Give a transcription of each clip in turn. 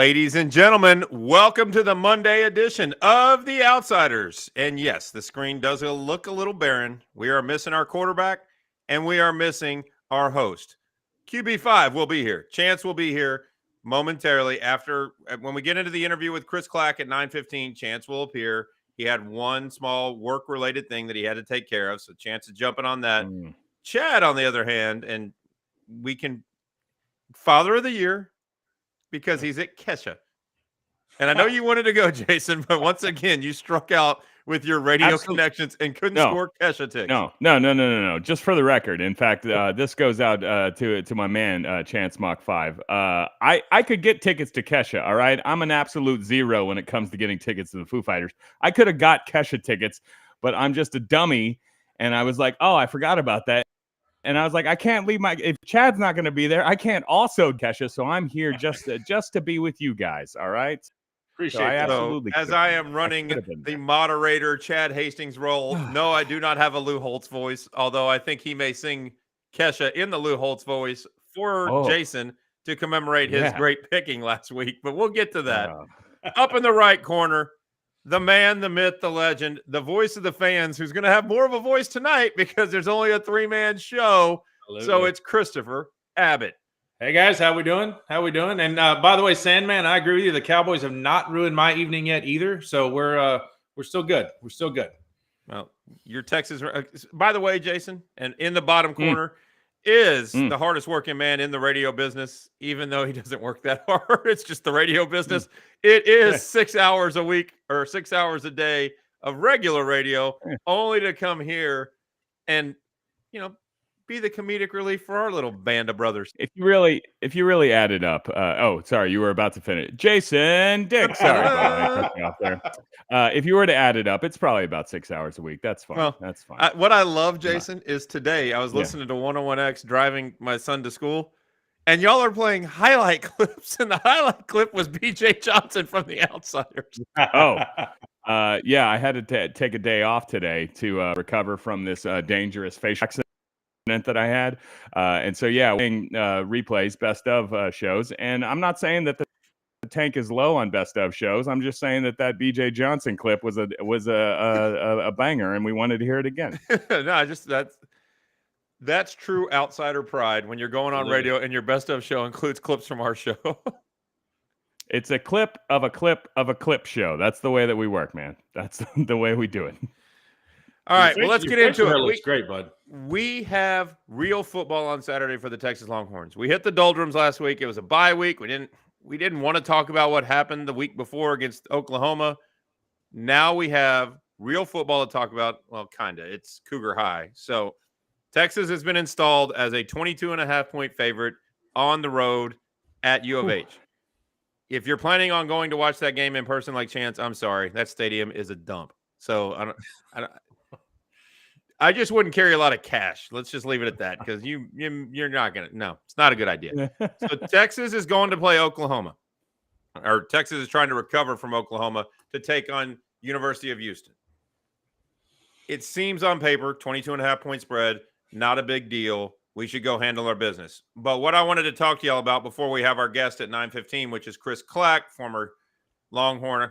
Ladies and gentlemen, welcome to the Monday edition of The Outsiders. And yes, the screen does look a little barren. We are missing our quarterback, and we are missing our host. QB5 will be here. Chance will be here momentarily after when we get into the interview with Kris Clack at 9:15. Chance will appear. He had one small work-related thing that he had to take care of, so Chance is jumping on that. Chad, on the other hand, and we can Father of the Year, because he's at Kesha. And I know you wanted to go, Jason, but once again, you struck out with your radio connections and couldn't score Kesha tickets. No. Just for the record. In fact, this goes out to my man, Chance Mach 5. I could get tickets to Kesha, all right? I'm an absolute zero when it comes to getting tickets to the Foo Fighters. I could have got Kesha tickets, but I'm just a dummy. And I was like, oh, I forgot about that. And I was like, I can't leave if Chad's not going to be there, I can't also Kesha. So I'm here just to be with you guys. All right. Appreciate that. Absolutely. As I am running the moderator Chad Hastings role, no, I do not have a Lou Holtz voice, although I think he may sing Kesha in the Lou Holtz voice for Jason to commemorate his great picking last week. But we'll get to that. Up in the right corner, the man, the myth, the legend, the voice of the fans, who's going to have more of a voice tonight because there's only a 3-man show. Absolutely. So it's Christopher Abbott. Hey, guys. How we doing? And by the way, Sandman, I agree with you. The Cowboys have not ruined my evening yet either. So we're still good. We're still good. Well, your Texas – by the way, Jason, and in the bottom corner is the hardest working man in the radio business, even though he doesn't work that hard. It's just the radio business. It is 6 hours a week or 6 hours a day of regular radio, only to come here and, be the comedic relief for our little band of brothers. If you really add it up, sorry, you were about to finish. Jason Dick, sorry, I cut you off there. If you were to add it up, it's probably about 6 hours a week. That's fine. Well, that's fine. What I love, Jason, is today I was listening to 101X driving my son to school, and y'all are playing highlight clips, and the highlight clip was BJ Johnson from The Outsiders. I had to take a day off today to recover from this dangerous facial accident that I had. And so, playing replays, best of shows. And I'm not saying that the tank is low on best of shows. I'm just saying that BJ Johnson clip was a banger, and we wanted to hear it again. That's true outsider pride when you're going on radio and your best of show includes clips from our show. It's a clip of a clip of a clip show. That's the way that we work, man. That's the way we do it. All right, well, let's get into it. Looks great, bud. We have real football on Saturday for the Texas Longhorns. We hit the doldrums last week. It was a bye week. We didn't want to talk about what happened the week before against Oklahoma. Now we have real football to talk about. Well, kind of. It's Cougar High. So Texas has been installed as a 22.5-point favorite on the road at U of H. If you're planning on going to watch that game in person like Chance, I'm sorry. That stadium is a dump. So I just wouldn't carry a lot of cash. Let's just leave it at that because you're not going to. No, it's not a good idea. So Texas is going to play Oklahoma, or Texas is trying to recover from Oklahoma to take on University of Houston. It seems on paper, 22.5-point spread, not a big deal. We should go handle our business. But what I wanted to talk to y'all about before we have our guest at 9:15, which is Kris Clack, former Longhorn,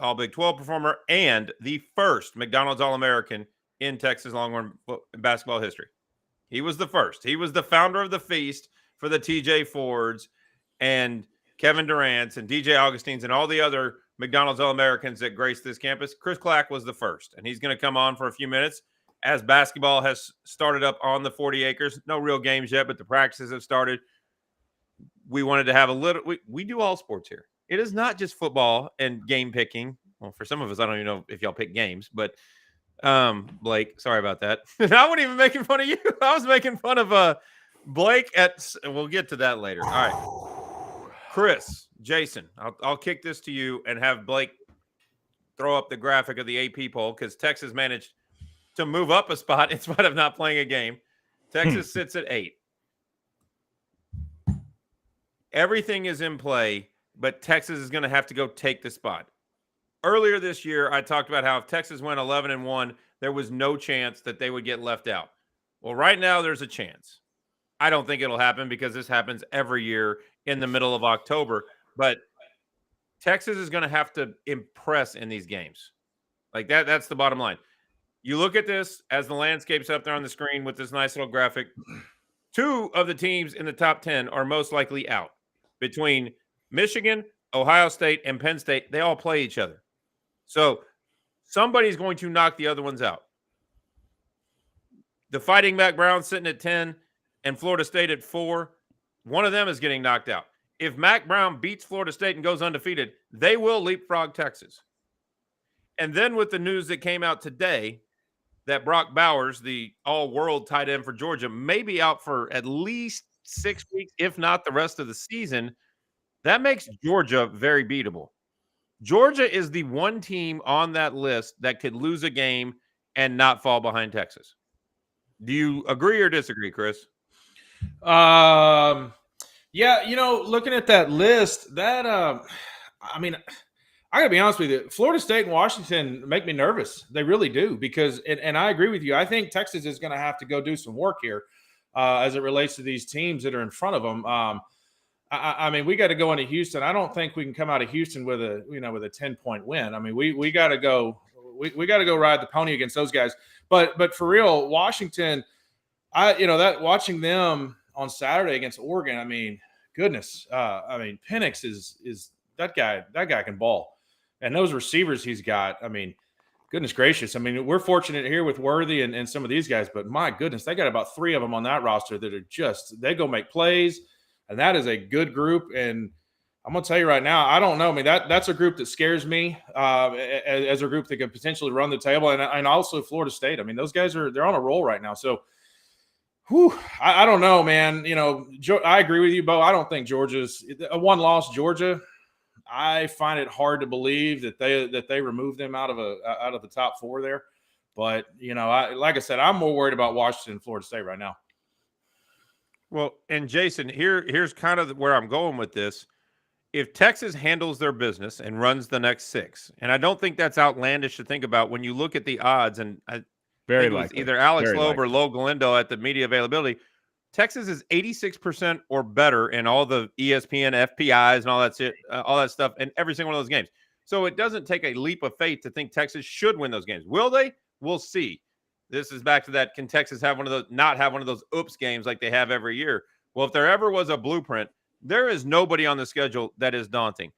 all Big 12 performer, and the first McDonald's All-American in Texas Longhorn basketball history. He was the first. He was the founder of the feast for the TJ Fords and Kevin Durant's and DJ Augustine's and all the other McDonald's All-Americans that graced this campus. Kris Clack was the first, and he's going to come on for a few minutes as basketball has started up on the 40 acres. No real games yet, but the practices have started. We wanted to have a little – we do all sports here. It is not just football and game picking. Well, for some of us, I don't even know if y'all pick games, but Blake, sorry about that. I wasn't even making fun of you. I was making fun of Blake we'll get to that later. All right. Chris, Jason, I'll kick this to you and have Blake throw up the graphic of the AP poll because Texas managed to move up a spot in spite of not playing a game. Texas sits at 8. Everything is in play, but Texas is going to have to go take the spot. Earlier this year, I talked about how if Texas went 11-1, there was no chance that they would get left out. Well, right now there's a chance. I don't think it'll happen because this happens every year in the middle of October. But Texas is going to have to impress in these games. Like that's the bottom line. You look at this as the landscape's up there on the screen with this nice little graphic. 2 of the teams in the top 10 are most likely out. Between Michigan, Ohio State, and Penn State, they all play each other. So somebody's going to knock the other ones out. The Fighting Mac Brown sitting at 10 and Florida State at 4. One of them is getting knocked out. If Mac Brown beats Florida State and goes undefeated, they will leapfrog Texas. And then with the news that came out today that Brock Bowers, the all-world tight end for Georgia, may be out for at least 6 weeks, if not the rest of the season, that makes Georgia very beatable. Georgia is the one team on that list that could lose a game and not fall behind Texas. Do you agree or disagree, Chris? Yeah, looking at that list, that I mean, I gotta be honest with you. Florida State and Washington make me nervous. They really do, because, and I agree with you. I think Texas is going to have to go do some work here as it relates to these teams that are in front of them. I mean, we got to go into Houston. I don't think we can come out of Houston with a 10-point win. I mean, we got to go. We got to go ride the pony against those guys. But for real, Washington, watching them on Saturday against Oregon. I mean, goodness. I mean, Penix is that guy. That guy can ball, and those receivers he's got. I mean, goodness gracious. I mean, we're fortunate here with Worthy and some of these guys, but my goodness, they got about 3 of them on that roster that are they go make plays, and that is a good group. And I'm going to tell you right now, I don't know. I mean, that's a group that scares me as a group that could potentially run the table, and also Florida State. I mean, those guys they're on a roll right now. So, I don't know, man. I agree with you, Bo. I don't think Georgia's a one-loss Georgia. I find it hard to believe that they removed them out of the top 4 there. But like I said, I'm more worried about Washington and Florida State right now. Well, and Jason, here's kind of where I'm going with this. If Texas handles their business and runs the next 6, and I don't think that's outlandish to think about when you look at the odds, and I very think it was likely either Alex Very Loeb or likely. Lo Galindo at the media availability. Texas is 86% or better in all the ESPN FPIs and all that shit, all that stuff, in every single one of those games. So it doesn't take a leap of faith to think Texas should win those games. Will they? We'll see. This is back to that. Can Texas not have one of those oops games like they have every year? Well, if there ever was a blueprint, there is nobody on the schedule that is daunting.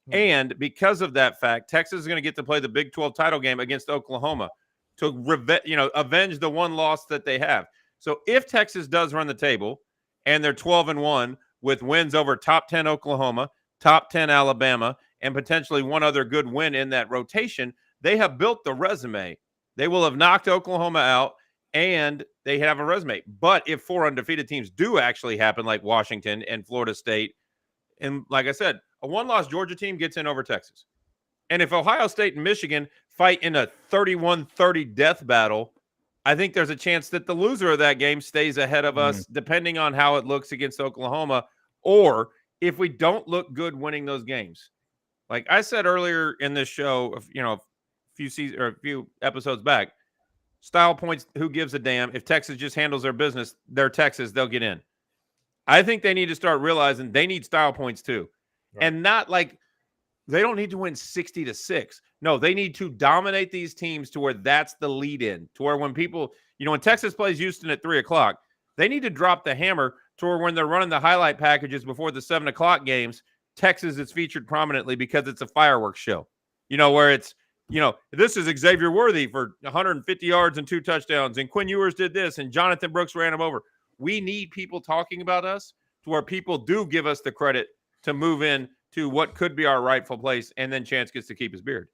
And because of that fact, Texas is going to get to play the Big 12 title game against Oklahoma to avenge the one loss that they have. So if Texas does run the table and they're 12-1 with wins over top 10 Oklahoma, top 10 Alabama, and potentially one other good win in that rotation, they have built the resume. They will have knocked Oklahoma out, and they have a resume. But if 4 undefeated teams do actually happen, like Washington and Florida State, and like I said, a one-loss Georgia team gets in over Texas. And if Ohio State and Michigan fight in a 31-30 death battle, I think there's a chance that the loser of that game stays ahead of us, depending on how it looks against Oklahoma, or if we don't look good winning those games. Like I said earlier in this show, a few episodes back, style points, who gives a damn? If Texas just handles their business, they're Texas, they'll get in. I think they need to start realizing they need style points too. Right. And not like they don't need to win 60-6. No, they need to dominate these teams to where that's the lead in, to where when people, when Texas plays Houston at 3:00, they need to drop the hammer to where when they're running the highlight packages before the 7:00 games, Texas is featured prominently because it's a fireworks show, where it's, this is Xavier Worthy for 150 yards and 2 touchdowns, and Quinn Ewers did this, and Jonathan Brooks ran him over. We need people talking about us to where people do give us the credit to move in to what could be our rightful place, and then Chance gets to keep his beard.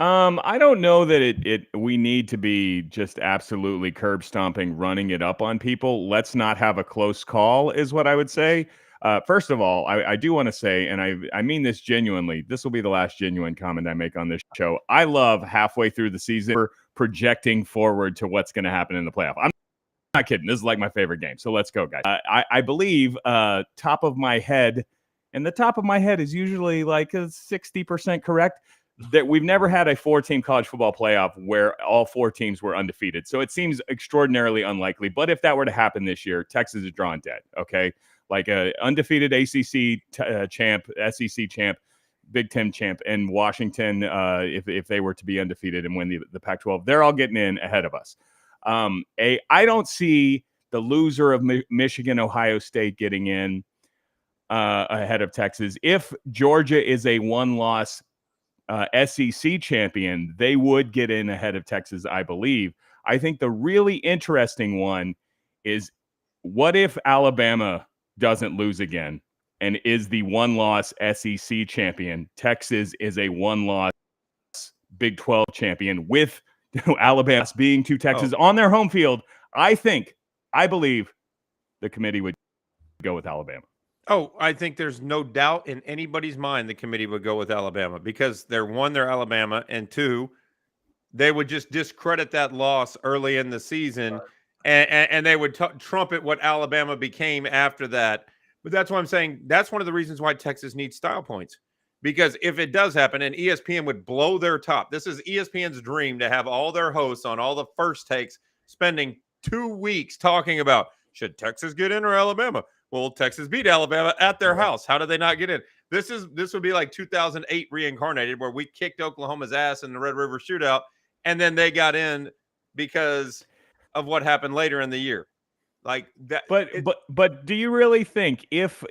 I don't know that we need to be just absolutely curb stomping, running it up on people. Let's not have a close call is what I would say. First of all, I do want to say, and I mean this genuinely, this will be the last genuine comment I make on this show. I love halfway through the season projecting forward to what's going to happen in the playoff. I'm not kidding. This is like my favorite game. So let's go, guys. I believe top of my head, and the top of my head is usually like a 60% correct, that we've never had a 4-team college football playoff where all 4 teams were undefeated. So it seems extraordinarily unlikely. But if that were to happen this year, Texas is drawing dead. Okay. like a undefeated ACC champ, SEC champ, Big Ten champ, and Washington, if they were to be undefeated and win the Pac-12, they're all getting in ahead of us. I don't see the loser of Michigan, Ohio State getting in ahead of Texas. If Georgia is a one-loss SEC champion, they would get in ahead of Texas, I believe. I think the really interesting one is, what if Alabama doesn't lose again and is the one-loss SEC champion? Texas is a one-loss Big 12 champion with Alabama being to Texas on their home field. I believe the committee would go with Alabama. Oh, I think there's no doubt in anybody's mind the committee would go with Alabama, because they're Alabama, and two, they would just discredit that loss early in the season, and they would trumpet what Alabama became after that. But that's why I'm saying that's one of the reasons why Texas needs style points, because if it does happen, and ESPN would blow their top. This is ESPN's dream, to have all their hosts on all the first takes spending 2 weeks talking about, should Texas get in or Alabama? Well, Texas beat Alabama at their house. How did they not get in? This would be like 2008 reincarnated, where we kicked Oklahoma's ass in the Red River Shootout, and then they got in because of what happened later in the year. Like that. But do you really think if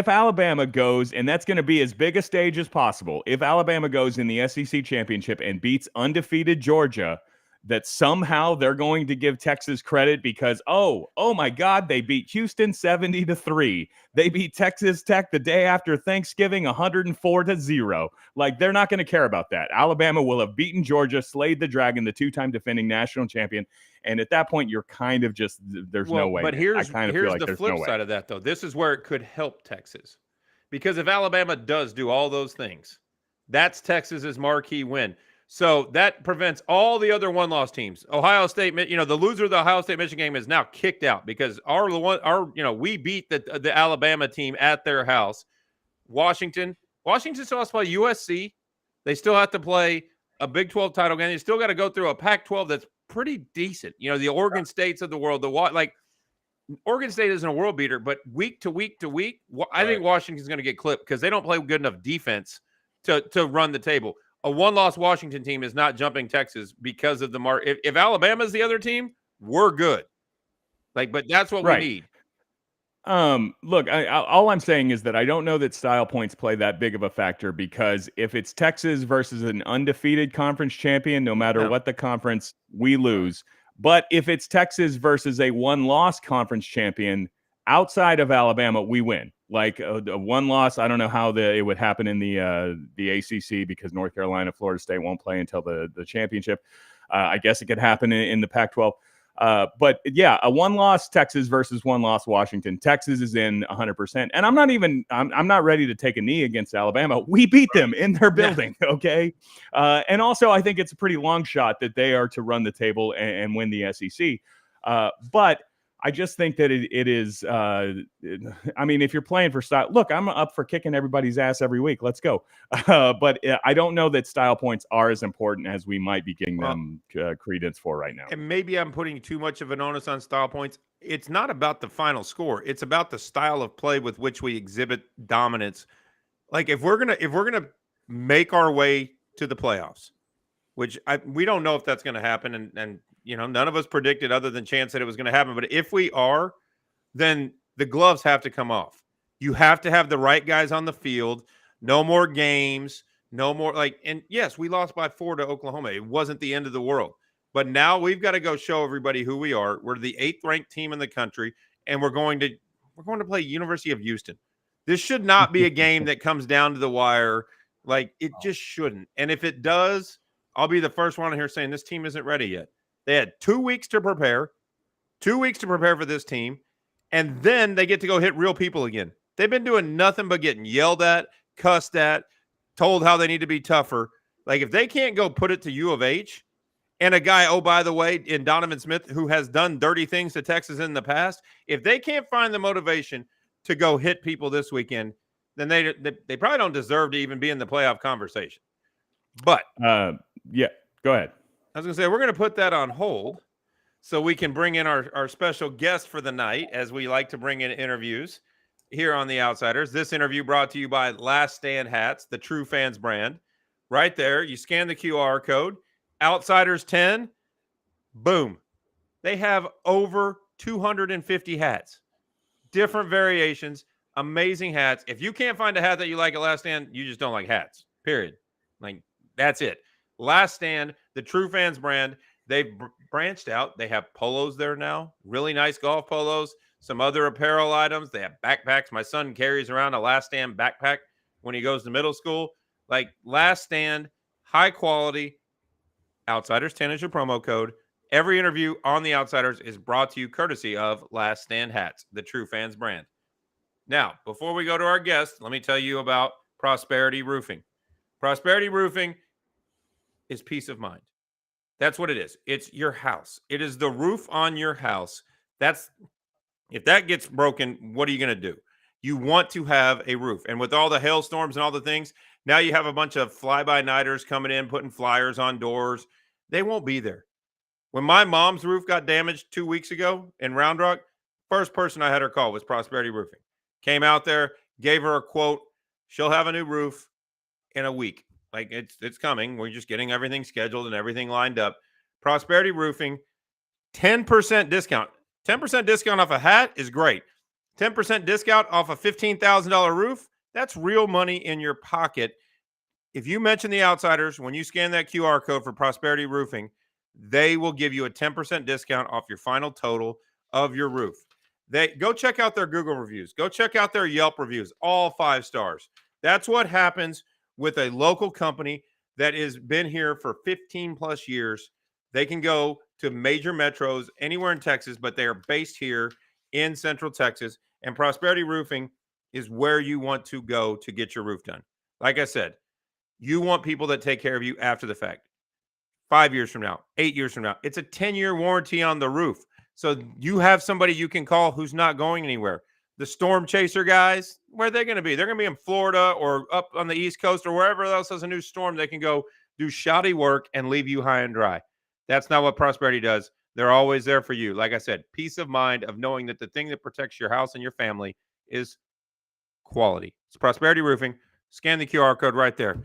Alabama goes, and that's going to be as big a stage as possible, if Alabama goes in the SEC championship and beats undefeated Georgia, that somehow they're going to give Texas credit because, oh my God, they beat Houston 70-3. They beat Texas Tech the day after Thanksgiving 104-0. Like, they're not going to care about that. Alabama will have beaten Georgia, slayed the dragon, the two-time defending national champion. And at that point, you're kind of just, there's no way. But here's the flip side of that, though. This is where it could help Texas. Because if Alabama does do all those things, that's marquee win. So that prevents all the other one-loss teams. Ohio State, the loser of the Ohio State-Michigan game is now kicked out, because we beat the Alabama team at their house. Washington still has to play USC. They still have to play a Big 12 title game. They still got to go through a Pac-12 that's pretty decent. The Oregon States of the world. Oregon State isn't a world beater, but week to week to week, I think Washington's going to get clipped because they don't play good enough defense to run the table. A one-loss Washington team is not jumping Texas because of the mark. If Alabama's the other team, we're good. But that's what we need. Look, all I'm saying is that I don't know that style points play that big of a factor, because if it's Texas versus an undefeated conference champion, no matter what the conference, we lose. But if it's Texas versus a one-loss conference champion outside of Alabama, we win. Like a one loss, I don't know how it would happen in the ACC, because North Carolina, Florida State won't play until the championship. I guess it could happen in the Pac-12. But yeah, a one-loss Texas versus one-loss Washington. Texas is in 100%. And I'm not ready to take a knee against Alabama. We beat them in their building, okay? And also, I think it's a pretty long shot that they are to run the table and win the SEC. But I just think that it is, if you're playing for style, look, I'm up for kicking everybody's ass every week. Let's go. But I don't know that style points are as important as we might be giving them credence for right now. And maybe I'm putting too much of an onus on style points. It's not about the final score. It's about the style of play with which we exhibit dominance. Like, if we're gonna make our way to the playoffs, which we don't know if that's going to happen, and none of us predicted, other than chance, that it was going to happen. But if we are, then the gloves have to come off. You have to have the right guys on the field. No more games. No more and yes, we lost by 4 to Oklahoma. It wasn't the end of the world. But now we've got to go show everybody who we are. We're the 8th ranked team in the country, and we're going to play University of Houston. This should not be a game that comes down to the wire. Like, it just shouldn't. And if it does, I'll be the first one here saying this team isn't ready yet. They had 2 weeks to prepare, for this team, and then they get to go hit real people again. They've been doing nothing but getting yelled at, cussed at, told how they need to be tougher. Like, if they can't go put it to U of H, and a guy, oh, by the way, in Donovan Smith, who has done dirty things to Texas in the past, if they can't find the motivation to go hit people this weekend, then they probably don't deserve to even be in the playoff conversation. But yeah, go ahead. I was going to say, we're going to put that on hold so we can bring in our special guest for the night, as we like to bring in interviews. here on The Outsiders. This interview brought to you by Last Stand Hats, the True Fans brand. Right there, you scan the QR code, Outsiders 10, boom. They have over 250 hats, different variations, amazing hats. If you can't find a hat that you like at Last Stand, you just don't like hats, period. Like, that's it. Last Stand, the True Fans brand, they've branched out. They have polos there now, really nice golf polos, some other apparel items. They have backpacks. My son carries around a Last Stand backpack when he goes to middle school. Like, Last Stand, high quality. Outsiders 10 is your promo code. Every interview on The Outsiders is brought to you courtesy of Last Stand Hats, the True Fans brand. Now, before we go to our guest, let me tell you about Prosperity Roofing. Prosperity Roofing is peace of mind. That's what it is. It's your house. It is the roof on your house. If that gets broken, what are you going to do? You want to have a roof. And with all the hailstorms and all the things, now you have a bunch of fly-by-nighters coming in, putting flyers on doors. They won't be there. When my mom's roof got damaged 2 weeks ago in Round Rock, first person I had her call was Prosperity Roofing. Came out there, gave her a quote. She'll have a new roof in a week. Like, it's coming. We're just getting everything scheduled and everything lined up. Prosperity Roofing, 10% discount. 10% discount off a hat is great. 10% discount off a $15,000 roof, that's real money in your pocket. If you mention The Outsiders, when you scan that QR code for Prosperity Roofing, they will give you a 10% discount off your final total of your roof. Go check out their Google reviews. Go check out their Yelp reviews, all 5 stars. That's what happens with a local company that has been here for 15 plus years. They can go to major metros anywhere in Texas, but they are based here in Central Texas. And Prosperity Roofing is where you want to go to get your roof done. Like I said, you want people that take care of you after the fact. 5 years from now, 8 years from now, it's a 10-year warranty on the roof. So you have somebody you can call who's not going anywhere. The storm chaser guys, where are they going to be? They're going to be in Florida or up on the East Coast or wherever else has a new storm. They can go do shoddy work and leave you high and dry. That's not what Prosperity does. They're always there for you. Like I said, peace of mind of knowing that the thing that protects your house and your family is quality. It's Prosperity Roofing. Scan the QR code right there.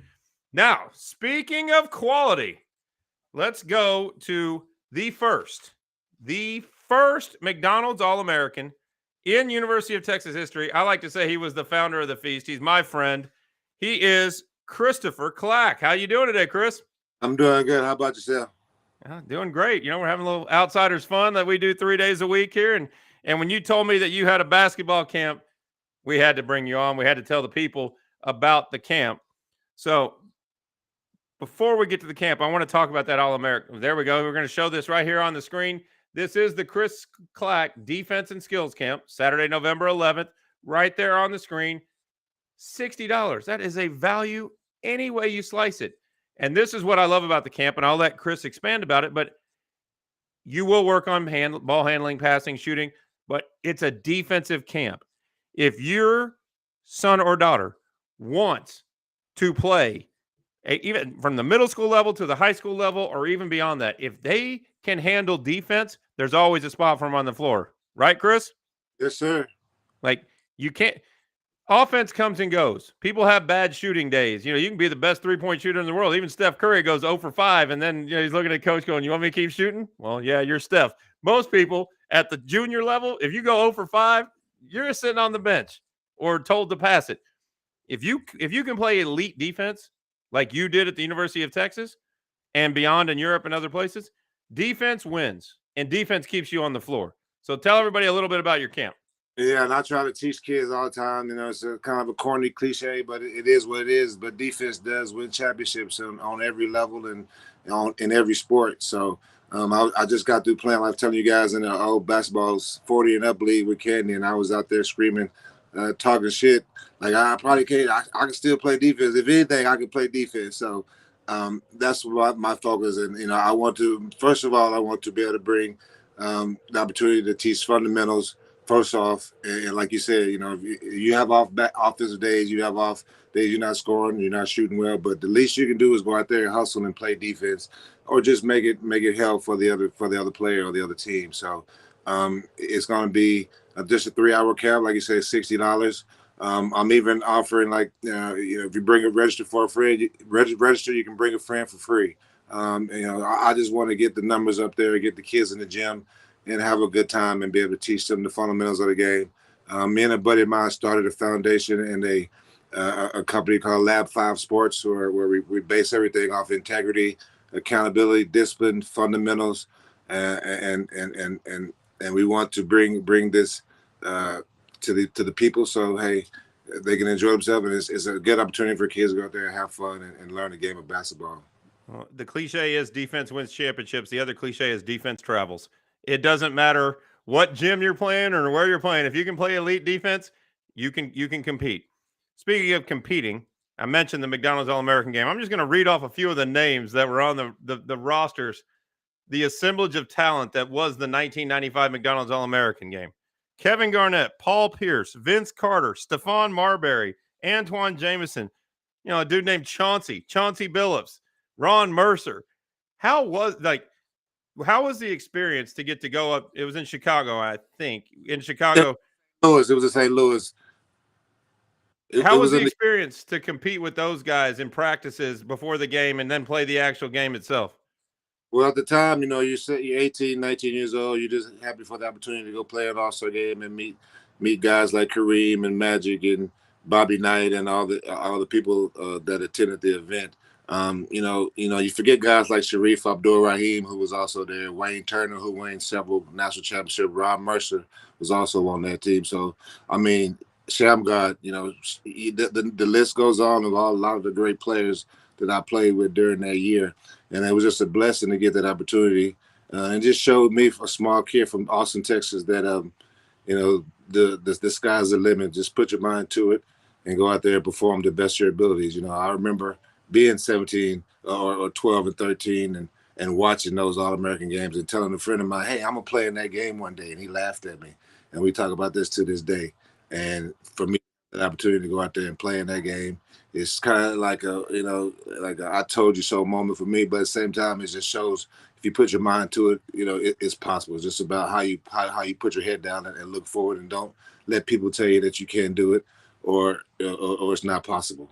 Now, speaking of quality, let's go to the first McDonald's All-American in University of Texas history. I like to say he was the founder of the feast. He's my friend. He is Christopher Clack. How you doing today, Chris? I'm doing good. How about yourself? Doing great. You know, we're having a little Outsiders fun that we do 3 days a week here. And when you told me that you had a basketball camp, we had to bring you on. We had to tell the people about the camp. So before we get to the camp, I want to talk about that All-American. There we go. We're going to show this right here on the screen. This is the Kris Clack Defense and Skills Camp, Saturday, November 11th, right there on the screen. $60. That is a value any way you slice it. And this is what I love about the camp, and I'll let Chris expand about it, but you will work on ball handling, passing, shooting, but it's a defensive camp. If your son or daughter wants to play, even from the middle school level to the high school level or even beyond that, if they can handle defense, there's always a spot for them on the floor. Right, Chris? Yes, sir. Like, you can't – offense comes and goes. People have bad shooting days. You know, you can be the best three-point shooter in the world. Even Steph Curry goes 0 for 5, and then he's looking at coach going, you want me to keep shooting? Well, yeah, you're Steph. Most people at the junior level, if you go 0 for 5, you're sitting on the bench or told to pass it. If you can play elite defense like you did at the University of Texas and beyond in Europe and other places, defense wins, and defense keeps you on the floor. So tell everybody a little bit about your camp. Yeah, and I try to teach kids all the time. You know, it's a kind of a corny cliche, but it is what it is. But defense does win championships on every level and in every sport. So I just got through playing, like telling you guys, in the old basketball's 40 and up league with Candy, and I was out there screaming, talking shit. Like, I probably can't. I can still play defense. If anything, I can play defense. So that's what my focus. And, you know, I want to, first of all, I want to be able to bring the opportunity to teach fundamentals. First off, and like you said, you know, if you have offensive days, you have off days, you're not scoring, you're not shooting well, but the least you can do is go out there and hustle and play defense, or just make it hell for the other player or the other team. So It's going to be just a 3-hour camp, like you say, $60. I'm even offering if you bring a register for a friend, register, you can bring a friend for free. I just want to get the numbers up there, get the kids in the gym, and have a good time and be able to teach them the fundamentals of the game. Me and a buddy of mine started a foundation and a company called Lab 5 Sports, where we base everything off integrity, accountability, discipline, fundamentals, and we want to bring this to the people. So hey, they can enjoy themselves, and it's a good opportunity for kids to go out there and have fun and learn the game of basketball. Well, the cliche is defense wins championships. The other cliche is defense travels. It doesn't matter what gym you're playing or where you're playing. If you can play elite defense, you can compete. Speaking of competing, I mentioned the McDonald's All-American game. I'm just going to read off a few of the names that were on the rosters, the assemblage of talent that was the 1995 McDonald's All-American game. Kevin Garnett, Paul Pierce, Vince Carter, Stephon Marbury, Antoine Jameson, a dude named Chauncey Billups, Ron Mercer. How was the experience to get to go up? It was in Chicago, I think. In Chicago. Louis, it was in St. Louis. How was the experience to compete with those guys in practices before the game and then play the actual game itself? Well, at the time, you're 18, 19 years old. You're just happy for the opportunity to go play an All-Star game and meet guys like Kareem and Magic and Bobby Knight and all the people that attended the event. You forget guys like Sharif Abdul-Rahim, who was also there, Wayne Turner, who won several national championships, Rob Mercer was also on that team. So, Shamgod, the list goes on of a lot of the great players that I played with during that year. And it was just a blessing to get that opportunity. And just showed me, a small kid from Austin, Texas, that, the sky's the limit. Just put your mind to it and go out there and perform the best of your abilities. I remember being 17 or 12 and 13 and watching those All-American games and telling a friend of mine, hey, I'm going to play in that game one day. And he laughed at me. And we talk about this to this day. And for me, that opportunity to go out there and play in that game, it's kind of like a I told you so moment for me. But at the same time, it just shows if you put your mind to it, it's possible. It's just about how you put your head down and look forward, and don't let people tell you that you can't do it or it's not possible.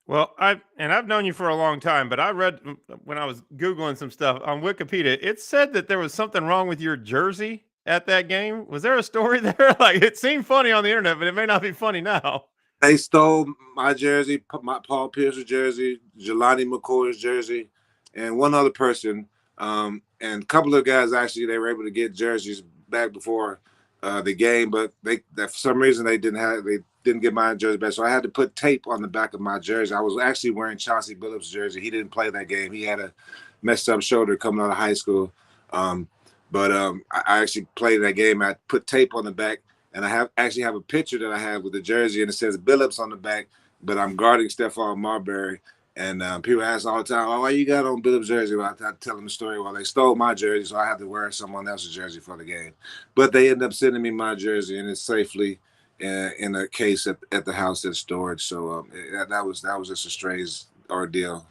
Well, I've known you for a long time, but I read when I was Googling some stuff on Wikipedia, it said that there was something wrong with your jersey at that game. Was there a story there? Like, it seemed funny on the internet, but it may not be funny now. They stole my jersey, my Paul Pierce's jersey, Jelani McCoy's jersey, and one other person. And a couple of guys, actually, they were able to get jerseys back before the game, but for some reason they didn't get my jersey back. So I had to put tape on the back of my jersey. I was actually wearing Chauncey Billups' jersey. He didn't play that game. He had a messed up shoulder coming out of high school. But I actually played that game. I put tape on the back. And I actually have a picture that I have with the jersey, and it says Billups on the back, but I'm guarding Stephon Marbury. And people ask all the time, why you got on Billups' jersey? Well, I tell them the story. Well, they stole my jersey, so I have to wear someone else's jersey for the game. But they end up sending me my jersey, and it's safely in a case at the house that's stored. So that was just a strange ordeal.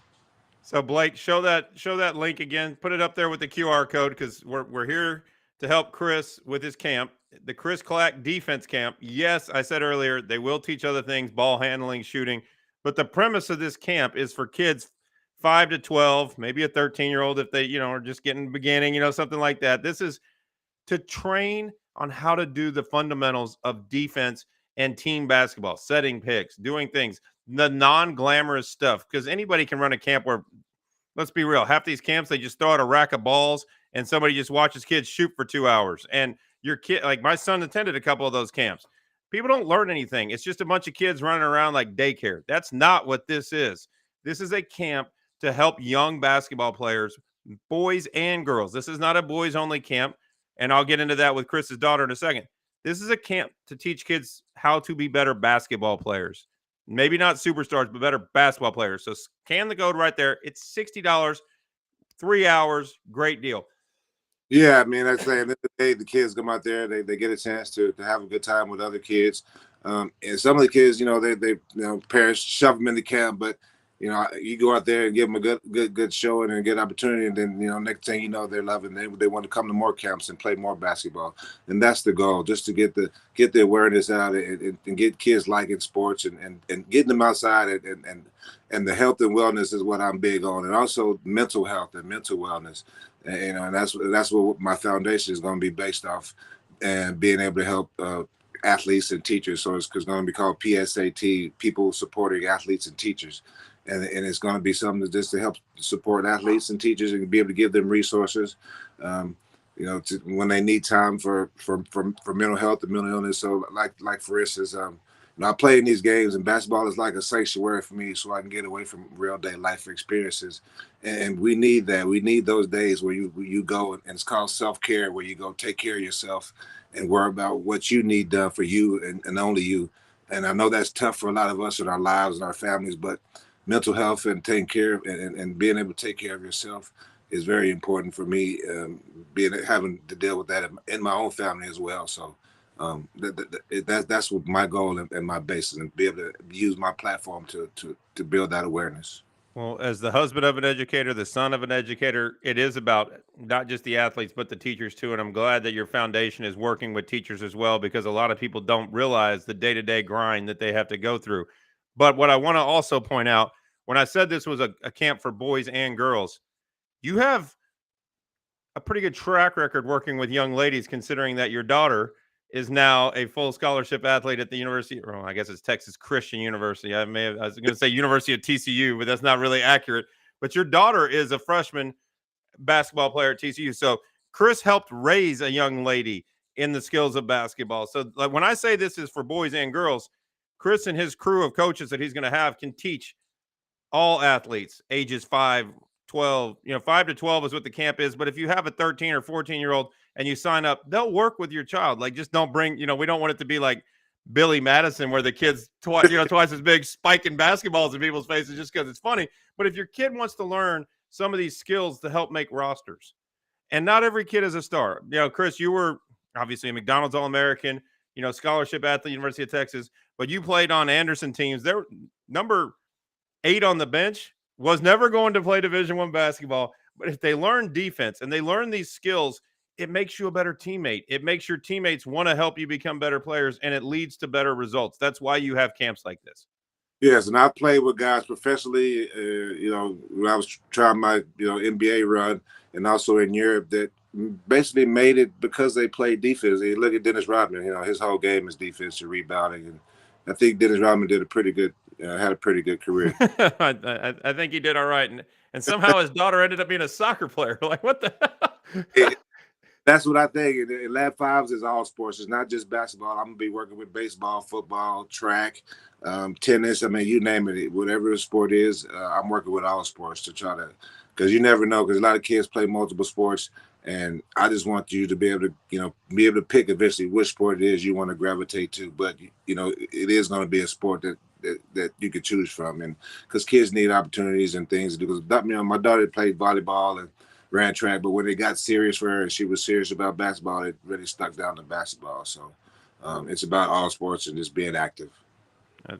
So Blake, show that link again. Put it up there with the QR code, because we're here to help Kris with his camp. The Kris Clack defense camp. Yes, I said earlier, they will teach other things, ball handling, shooting. But the premise of this camp is for kids 5 to 12, maybe a 13-year-old if they, are just getting beginning, something like that. This is to train on how to do the fundamentals of defense and team basketball, setting picks, doing things, the non-glamorous stuff. Because anybody can run a camp where, let's be real, half these camps, they just throw out a rack of balls and somebody just watches kids shoot for 2 hours. And your kid, like my son attended a couple of those camps. People don't learn anything. It's just a bunch of kids running around like daycare. That's not what this is. This is a camp to help young basketball players, boys and girls. This is not a boys only camp. And I'll get into that with Chris's daughter in a second. This is a camp to teach kids how to be better basketball players. Maybe not superstars, but better basketball players. So scan the code right there. It's $60, 3 hours. Great deal. Yeah, I mean, at the end of the day, the kids come out there, they get a chance to have a good time with other kids. And some of the kids, they parents shove them in the camp, but you go out there and give them a good showing and a good opportunity, and then next thing you know, they're loving. They want to come to more camps and play more basketball, and that's the goal, just to get the awareness out and get kids liking sports and getting them outside and the health and wellness is what I'm big on, and also mental health and mental wellness, and that's what my foundation is going to be based off, and being able to help athletes and teachers. So it's going to be called PSAT, People Supporting Athletes and Teachers. And it's going to be something just to help support athletes and teachers and be able to give them resources, when they need time for mental health and mental illness. So like for instance, I play in these games, and basketball is like a sanctuary for me, so I can get away from real day life experiences. And we need that. We need those days where you go, and it's called self-care, where you go take care of yourself and worry about what you need done for you and only you. And I know that's tough for a lot of us in our lives and our families, but mental health and taking care of and being able to take care of yourself is very important for me, having to deal with that in my own family as well. So that's what my goal and my base is, and be able to use my platform to build that awareness. Well, as the husband of an educator, the son of an educator, it is about not just the athletes, but the teachers too. And I'm glad that your foundation is working with teachers as well, because a lot of people don't realize the day-to-day grind that they have to go through. But what I want to also point out, when I said this was a camp for boys and girls, you have a pretty good track record working with young ladies, considering that your daughter is now a full scholarship athlete at the University, or I guess it's Texas Christian University. I was going to say University of TCU, but that's not really accurate. But your daughter is a freshman basketball player at TCU. So Kris helped raise a young lady in the skills of basketball. So like, when I say this is for boys and girls, Kris and his crew of coaches that he's going to have can teach all athletes ages 5, 12, 5 to 12 is what the camp is. But if you have a 13 or 14-year-old and you sign up, they'll work with your child. Like, just don't bring, we don't want it to be like Billy Madison, where the kid's twice as big, spiking basketballs in people's faces just because it's funny. But if your kid wants to learn some of these skills to help make rosters, and not every kid is a star. Kris, you were obviously a McDonald's All-American, scholarship athlete, University of Texas, but you played on Anderson teams. They're number 8 on the bench, was never going to play Division I basketball. But if they learn defense and they learn these skills, it makes you a better teammate. It makes your teammates want to help you become better players, and it leads to better results. That's why you have camps like this. Yes, and I played with guys professionally, when I was trying my, NBA run, and also in Europe, that basically made it because they played defense. You look at Dennis Rodman, his whole game is defense and rebounding. And I think Dennis Rodman did had a pretty good career. I think he did all right. And somehow his daughter ended up being a soccer player. Like, what the hell? That's what I think. And Lab 5s is all sports. It's not just basketball. I'm going to be working with baseball, football, track, tennis. I mean, you name it. Whatever the sport is, I'm working with all sports to try to, because you never know, because a lot of kids play multiple sports. And I just want you to be able to, pick eventually which sport it is you want to gravitate to. But, it is going to be a sport that you could choose from. And because kids need opportunities and things to do. Because, my daughter played volleyball and ran track, but when it got serious for her and she was serious about basketball, it really stuck down to basketball. So it's about all sports and just being active.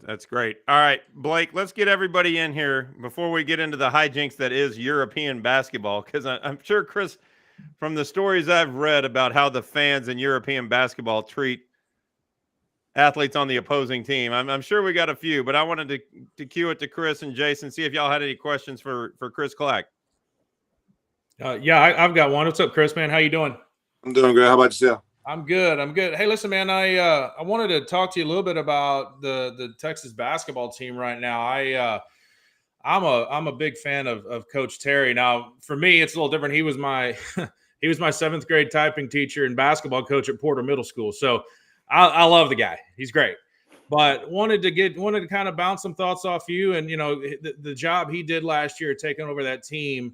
That's great. All right, Blake, let's get everybody in here before we get into the hijinks that is European basketball, because I'm sure, Kris, from the stories I've read about how the fans in European basketball treat athletes on the opposing team, I'm sure we got a few, but I wanted to cue it to Kris and Jason, see if y'all had any questions for Kris Clack. Yeah, I've got one. What's up, Kris, man? How you doing? I'm doing good. How about yourself? I'm good. Hey, listen, man, I wanted to talk to you a little bit about the Texas basketball team right now. I'm a big fan of Coach Terry. Now, for me, it's a little different. He was my 7th grade typing teacher and basketball coach at Porter Middle School. So I love the guy. He's great. But wanted to kind of bounce some thoughts off you, and the job he did last year taking over that team.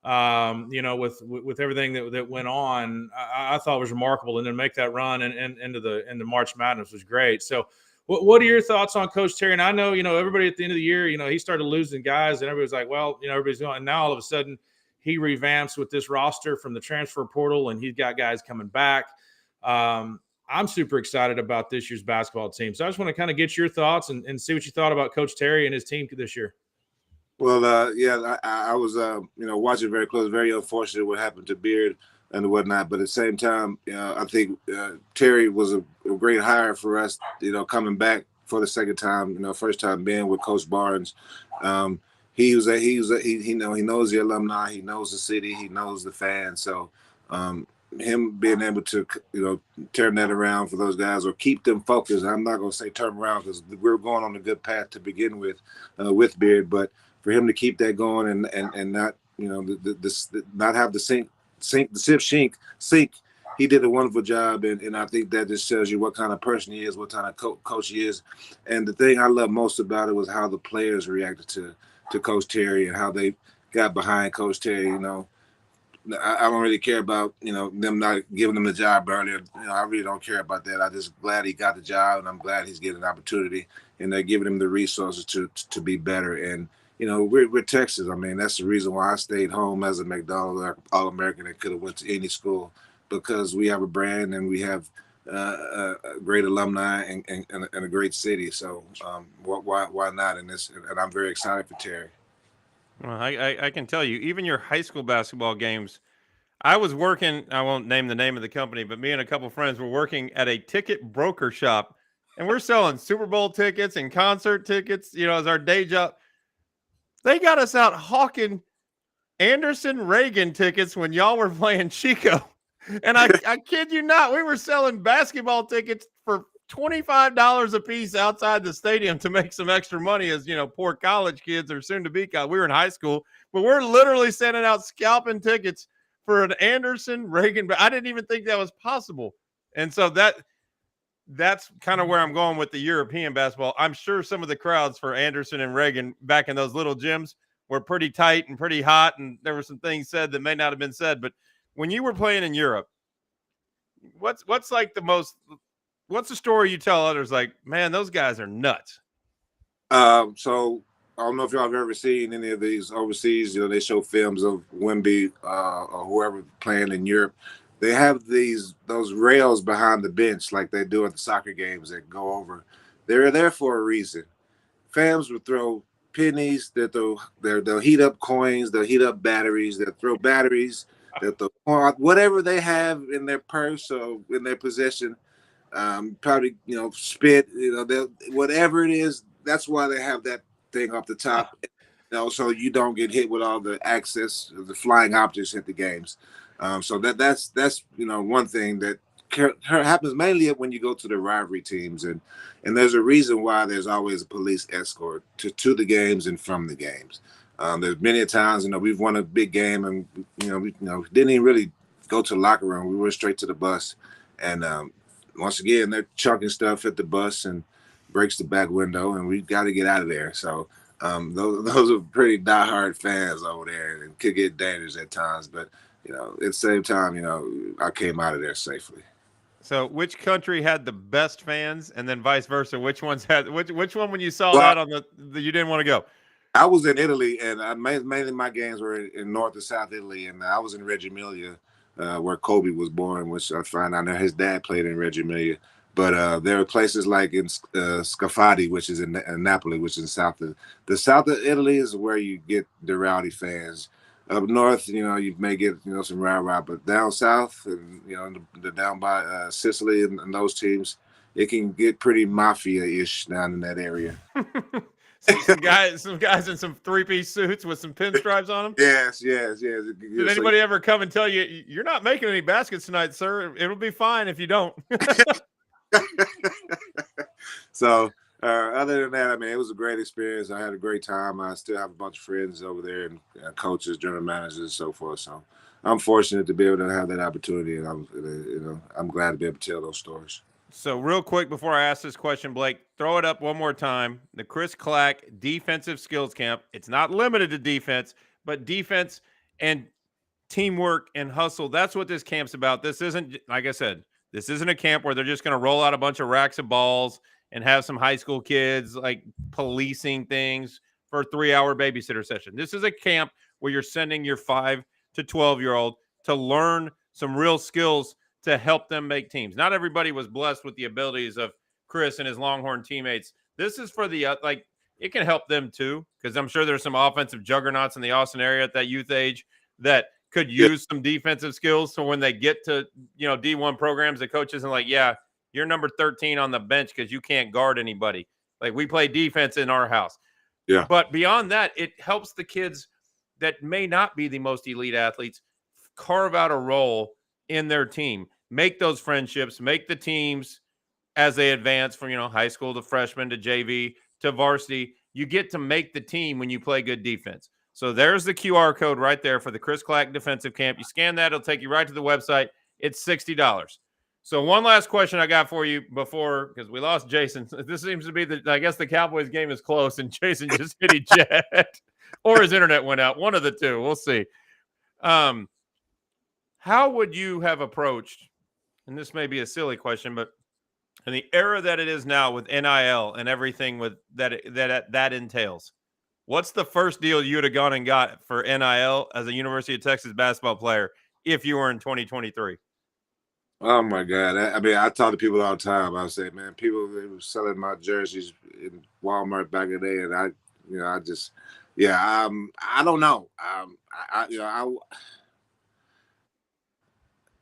With everything that went on, I thought was remarkable, and then make that run and into March Madness was great. So, what are your thoughts on Coach Terry? And I know everybody at the end of the year, he started losing guys, and everybody's like, well, everybody's going. And now all of a sudden, he revamps with this roster from the transfer portal, and he's got guys coming back. I'm super excited about this year's basketball team. So I just want to kind of get your thoughts and see what you thought about Coach Terry and his team this year. Well, yeah, I was, watching very close. Very unfortunate what happened to Beard and whatnot. But at the same time, I think Terry was a great hire for us. Coming back for the second time. First time being with Coach Barnes. He knows the alumni. He knows the city. He knows the fans. So. Him being able to turn that around for those guys or keep them focused. I'm not going to say turn around because we're going on a good path to begin with Beard, but for him to keep that going and not not have the sink. He did a wonderful job, and I think that just tells you what kind of person he is, what kind of coach he is. And the thing I love most about it was how the players reacted to Coach Terry and how they got behind Coach Terry. I don't really care about them not giving him the job earlier. I really don't care about that. I'm just glad he got the job, and I'm glad he's getting an opportunity, and they're giving him the resources to be better. And we're Texas. I mean, that's the reason why I stayed home as a McDonald's All-American and could have went to any school, because we have a brand and we have a great alumni and a great city. So why not in this? And I'm very excited for Terry. Well, I can tell you, even your high school basketball games, I was working, I won't name the name of the company, but me and a couple friends were working at a ticket broker shop, and we're selling Super Bowl tickets and concert tickets, as our day job. They got us out hawking Anderson Reagan tickets when y'all were playing Chico. And I kid you not, we were selling basketball tickets for $25 a piece outside the stadium to make some extra money as, poor college kids or soon to be college. We were in high school, but we're literally sending out scalping tickets for an Anderson Reagan. But I didn't even think that was possible. And so that's kind of where I'm going with the European basketball. I'm sure some of the crowds for Anderson and Reagan back in those little gyms were pretty tight and pretty hot. And there were some things said that may not have been said, but when you were playing in Europe, what's like what's the story you tell others? Like, man, those guys are nuts. So I don't know if y'all have ever seen any of these overseas. They show films of Wemby or whoever playing in Europe. They have those rails behind the bench like they do at the soccer games that go over. They're there for a reason. Fans will throw pennies. They'll heat up coins. They'll heat up batteries. They'll throw batteries. They'll throw whatever they have in their purse or in their possession. Probably spit. Whatever it is. That's why they have that thing up the top. So you don't get hit with all the the flying objects at the games. So that's one thing that happens mainly when you go to the rivalry teams, and there's a reason why there's always a police escort to the games and from the games. There's many times we've won a big game and we didn't even really go to the locker room. We went straight to the bus, and once again they're chucking stuff at the bus and breaks the back window, and we got to get out of there. So those are pretty diehard fans over there, and could get dangerous at times, but. At the same time, I came out of there safely. So, which country had the best fans, and then vice versa? Which ones had which one when you saw that on the you didn't want to go? I was in Italy, and mainly my games were in North and South Italy, and I was in Reggio Emilia, where Kobe was born, which I find out his dad played in Reggio Emilia. But there are places like in Scafati, which is in Napoli, which is in the south of Italy is where you get the rowdy fans. Up north, you may get some rah-rah, but down south, and the down by Sicily and those teams, it can get pretty mafia-ish down in that area. some guys in some three-piece suits with some pinstripes on them. Yes. Did anybody ever come and tell you you're not making any baskets tonight, sir? It'll be fine if you don't. So. Other than that, I mean, it was a great experience. I had a great time. I still have a bunch of friends over there and coaches, general managers, and so forth. So I'm fortunate to be able to have that opportunity, and I'm glad to be able to tell those stories. So real quick before I ask this question, Blake, throw it up one more time. The Kris Clack Defensive Skills Camp. It's not limited to defense, but defense and teamwork and hustle. That's what this camp's about. This isn't, like I said, this isn't a camp where they're just going to roll out a bunch of racks of balls and have some high school kids like policing things for a 3-hour babysitter session. This is a camp where you're sending your 5 to 12-year-old to learn some real skills to help them make teams. Not everybody was blessed with the abilities of Kris and his Longhorn teammates. This is for the it can help them too, because I'm sure there's some offensive juggernauts in the Austin area at that youth age that could use some defensive skills. So when they get to, D1 programs, the coach isn't like, yeah, you're number 13 on the bench because you can't guard anybody. Like, we play defense in our house. Yeah. But beyond that, it helps the kids that may not be the most elite athletes carve out a role in their team, make those friendships, make the teams as they advance from, high school to freshman to JV to varsity. You get to make the team when you play good defense. So there's the QR code right there for the Kris Clack Defensive Camp. You scan that, it'll take you right to the website. It's $60. So one last question I got for you before, because we lost Jason. This seems to be I guess the Cowboys game is close, and Jason just hit eject, or his internet went out. One of the two. We'll see. How would you have approached, and this may be a silly question, but in the era that it is now with NIL and everything with that entails, what's the first deal you would have gone and got for NIL as a University of Texas basketball player if you were in 2023? Oh my God! I talk to people all the time. I say, man, they were selling my jerseys in Walmart back in the day, and I don't know.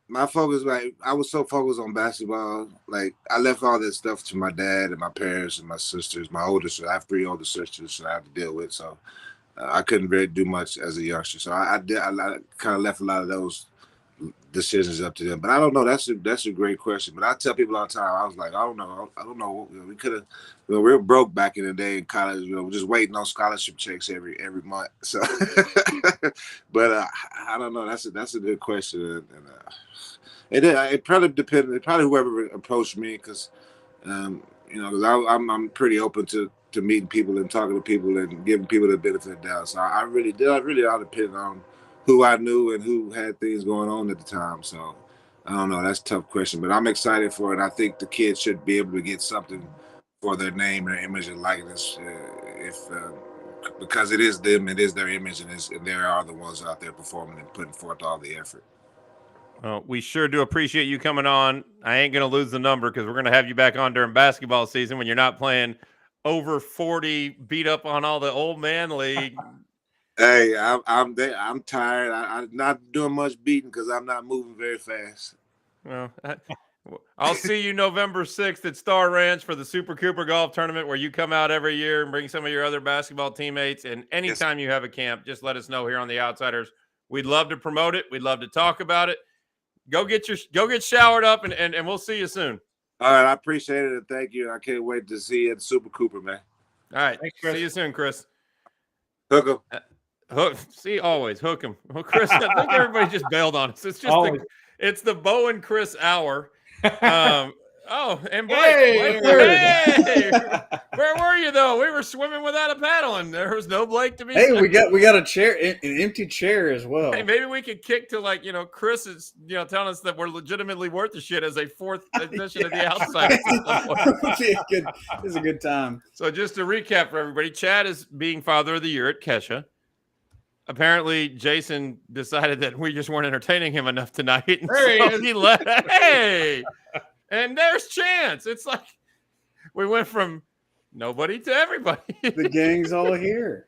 My focus, I was so focused on basketball. Like, I left all that stuff to my dad and my parents and my sisters. I have 3 older sisters that I have to deal with, so I couldn't really do much as a youngster. So I kind of left a lot of those decisions up to them. But I don't know. That's a great question. But I tell people all the time, I was like, I don't know. We could have. We were broke back in the day in college. We're just waiting on scholarship checks every month. So, but I don't know. That's a good question. And it probably depended. Probably whoever approached me, because because I'm pretty open to meeting people and talking to people and giving people the benefit of the doubt. So I really all depended on who I knew and who had things going on at the time. So I don't know. That's a tough question, but I'm excited for it. I think the kids should be able to get something for their name and their image and likeness, because it is them, it is their image, and they are the ones out there performing and putting forth all the effort. Well, we sure do appreciate you coming on. I ain't going to lose the number, because we're going to have you back on during basketball season when you're not playing over 40, beat up on all the old man league. Hey, I'm tired. I'm not doing much beating because I'm not moving very fast. Well, I'll see you November 6th at Star Ranch for the Super Cooper Golf Tournament, where you come out every year and bring some of your other basketball teammates. And anytime you have a camp, just let us know here on The Outsiders. We'd love to promote it. We'd love to talk about it. Go get showered up, and we'll see you soon. All right, I appreciate it, and thank you. I can't wait to see you at Super Cooper, man. All right, thanks, see you soon, Kris. Hook 'em. Always hook him. Well, Kris, I think everybody just bailed on us. It's just it's the Bo and Kris hour. And Blake. Hey, Where were you though? We were swimming without a paddle, and there was no Blake to be. Hey, we got a chair, an empty chair as well. Hey, maybe we could kick to Kris is telling us that we're legitimately worth the shit as a 4th edition of The Outsiders. It's a good time. So just to recap for everybody, Chad is being Father of the Year at Kesha. Apparently, Jason decided that we just weren't entertaining him enough tonight, and so he left. Hey. And there's Chance. It's like we went from nobody to everybody. The gang's all here.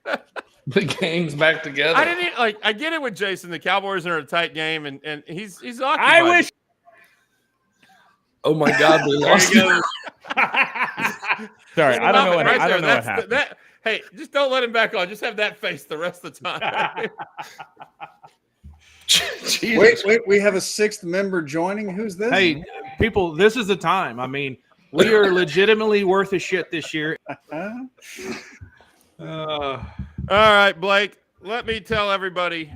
The gang's back together. I get it with Jason. The Cowboys are in a tight game, and he's occupied. I wish. Oh my God, we lost. Sorry, I don't know what happened. Hey, just don't let him back on. Just have that face the rest of the time. Wait, we have a 6th member joining. Who's this? Hey, people, this is the time. I mean, we are legitimately worth a shit this year. All right, Blake, let me tell everybody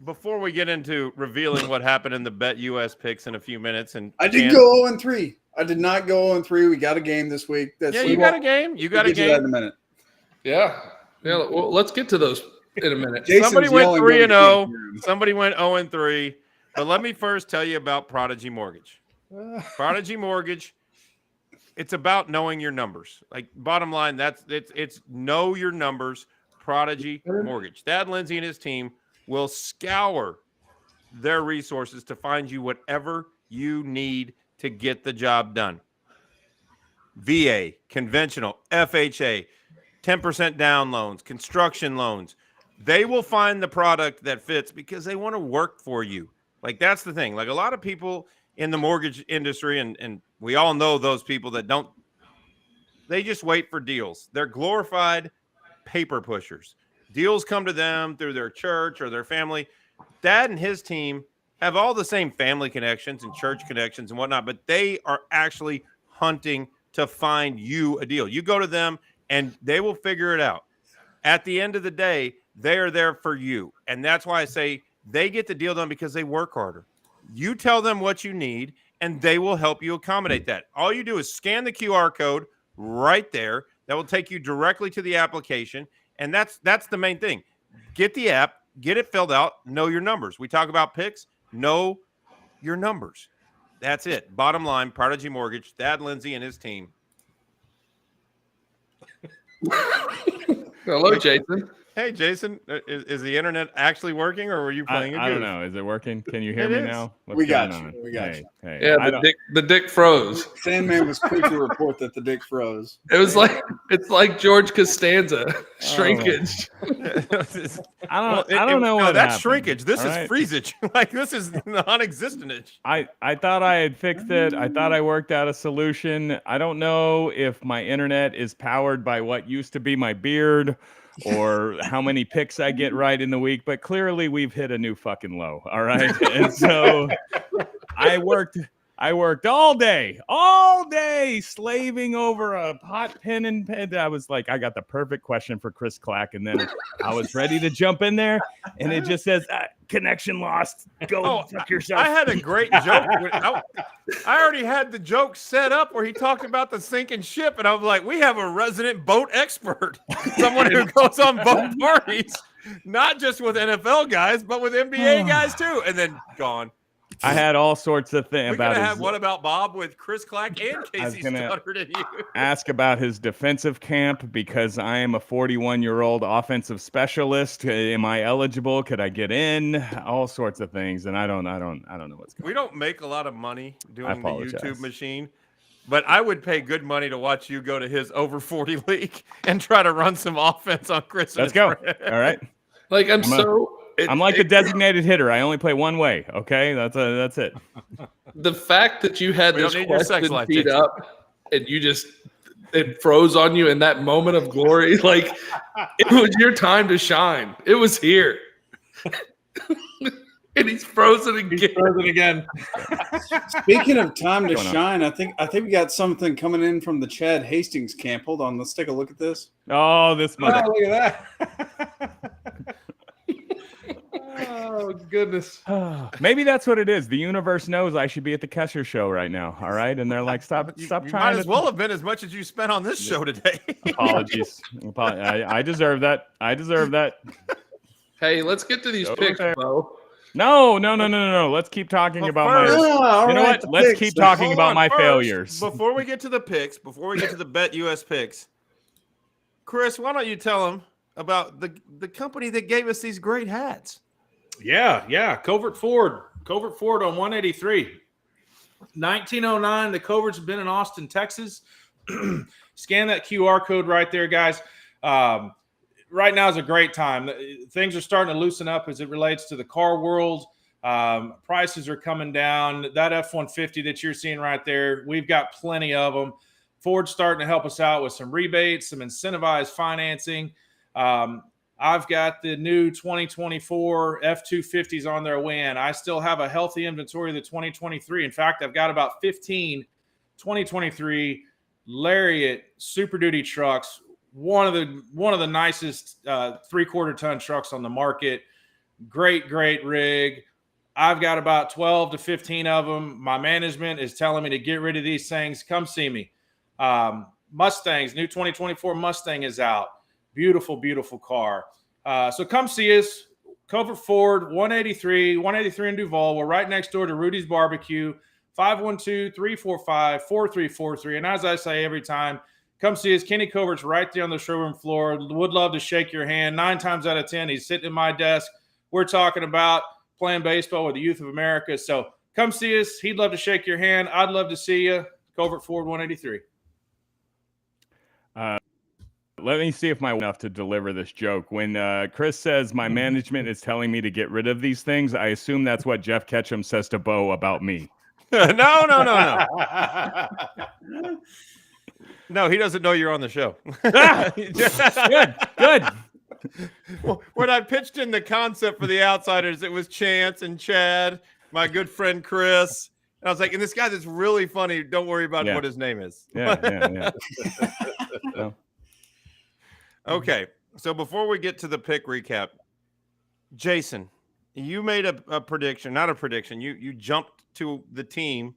before we get into revealing what happened in the Bet US picks in a few minutes. And I did go 0-3. I did not go 0-3. We got a game this week. You got a game. You got a game. In a minute. Yeah. Well, let's get to those in a minute. Jason's Somebody went 3-0. yelling Somebody went 0-3. But let me first tell you about Prodigy Mortgage. Prodigy Mortgage. It's about knowing your numbers. Like, bottom line, it's know your numbers. Prodigy Mortgage. Thad Lindsay and his team will scour their resources to find you whatever you need to get the job done. VA, conventional, FHA, 10% down loans, construction loans. They will find the product that fits because they want to work for you. Like, that's the thing. Like, a lot of people in the mortgage industry, and we all know those people that don't, they just wait for deals. They're glorified paper pushers. Deals come to them through their church or their family. Dad and his team have all the same family connections and church connections and whatnot, but they are actually hunting to find you a deal. You go to them and they will figure it out. At the end of the day, they are there for you. And that's why I say they get the deal done because they work harder. You tell them what you need and they will help you accommodate that. All you do is scan the QR code right there. That will take you directly to the application. And that's the main thing. Get the app, get it filled out, know your numbers. We talk about picks, know your numbers. That's it. Bottom line, Prodigy Mortgage, Thad Lindsay and his team. Hello, Jason. Hey, Jason, is the internet actually working, or were you playing a I don't goof? know. Is it working? Can you hear It me is. now? What's We got going you. on? We got you. Hey, Yeah, the dick froze. Sandman was quick to report that the dick froze. It was like it's like George Costanza shrinkage. I don't know what that's happened, shrinkage. This all is right? freezage. Like, this is non-existent. I thought I had fixed it. I thought I worked out a solution. I don't know if my internet is powered by what used to be my beard or how many picks I get right in the week, but clearly we've hit a new fucking low. All right. And so I worked all day slaving over a pot pen and pen. I was like, I got the perfect question for Kris Clack. And then I was ready to jump in there and it just says, connection lost. Go fuck yourself. I had a great joke. I already had the joke set up where he talked about the sinking ship. And I was like, we have a resident boat expert, someone who goes on boat parties, not just with NFL guys, but with NBA guys too. And then gone. I had all sorts of things We're about gonna his, have What About Bob with Kris Clack and Casey gonna Stoddard and you. ask about his defensive camp because I am a 41-year-old offensive specialist. Am I eligible? Could I get in? All sorts of things, and I don't know what's going on. We don't make a lot of money doing the apologize. YouTube machine, but I would pay good money to watch you go to his over 40 league and try to run some offense on Kris. Let's go. All right. Like I'm like the designated hitter. I only play one way. Okay, that's it. The fact that you had We this don't need your sex question life, teed Jason. up and it froze on you in that moment of glory. Like it was your time to shine. It was here. And he's frozen again. He's frozen again. Speaking of time to What's going shine, I think we got something coming in from the Chad Hastings camp. Hold on, let's take a look at this. Oh, this mother. Oh, look at that. Oh, goodness. Maybe that's what it is. The universe knows I should be at the Kesher show right now. All right, and they're like, stop You trying. might as well have been as much as you spent on this show today. Apologies. I deserve that. Hey, let's get to these Okay. picks, Bo. No. Let's keep talking But about first- my. You know what? Let's keep talking Hold about on, my first, failures. Before we get to the picks, before we get to the Bet US picks, Kris, why don't you tell them about the company that gave us these great hats? Yeah. Covert Ford on 183. 1909. The Coverts have been in Austin, Texas. Scan that QR code right there, guys. Right now is a great time. Things are starting to loosen up as it relates to the car world. Prices are coming down. That F-150 that you're seeing right there, we've got plenty of them. Ford's starting to help us out with some rebates, some incentivized financing. I've got the new 2024 F-250s on their way in. I still have a healthy inventory of the 2023. In fact, I've got about 15 2023 Lariat Super Duty trucks. One of the nicest 3/4 ton trucks on the market. Great rig. I've got about 12 to 15 of them. My management is telling me to get rid of these things. Come see me. Mustangs, new 2024 Mustang is out. Beautiful car. So come see us. Covert Ford, 183 in Duval. We're right next door to Rudy's Barbecue, 512-345-4343. And as I say every time, come see us. Kenny Covert's right there on the showroom floor. Would love to shake your hand. 9 times out of 10, he's sitting at my desk. We're talking about playing baseball with the youth of America. So come see us. He'd love to shake your hand. I'd love to see you. Covert Ford, 183. Let me see if my enough to deliver this joke. When Kris says my management is telling me to get rid of these things, I assume that's what Jeff Ketchum says to Bo about me. No. No, he doesn't know you're on the show. Good. Well, when I pitched in the concept for the Outsiders, it was Chance and Chad, my good friend Chris. And I was like, and this guy that's really funny, don't worry about what his name is. Yeah. Well. Okay, so before we get to the pick recap, Jason, you made a prediction, not a prediction. You jumped to the team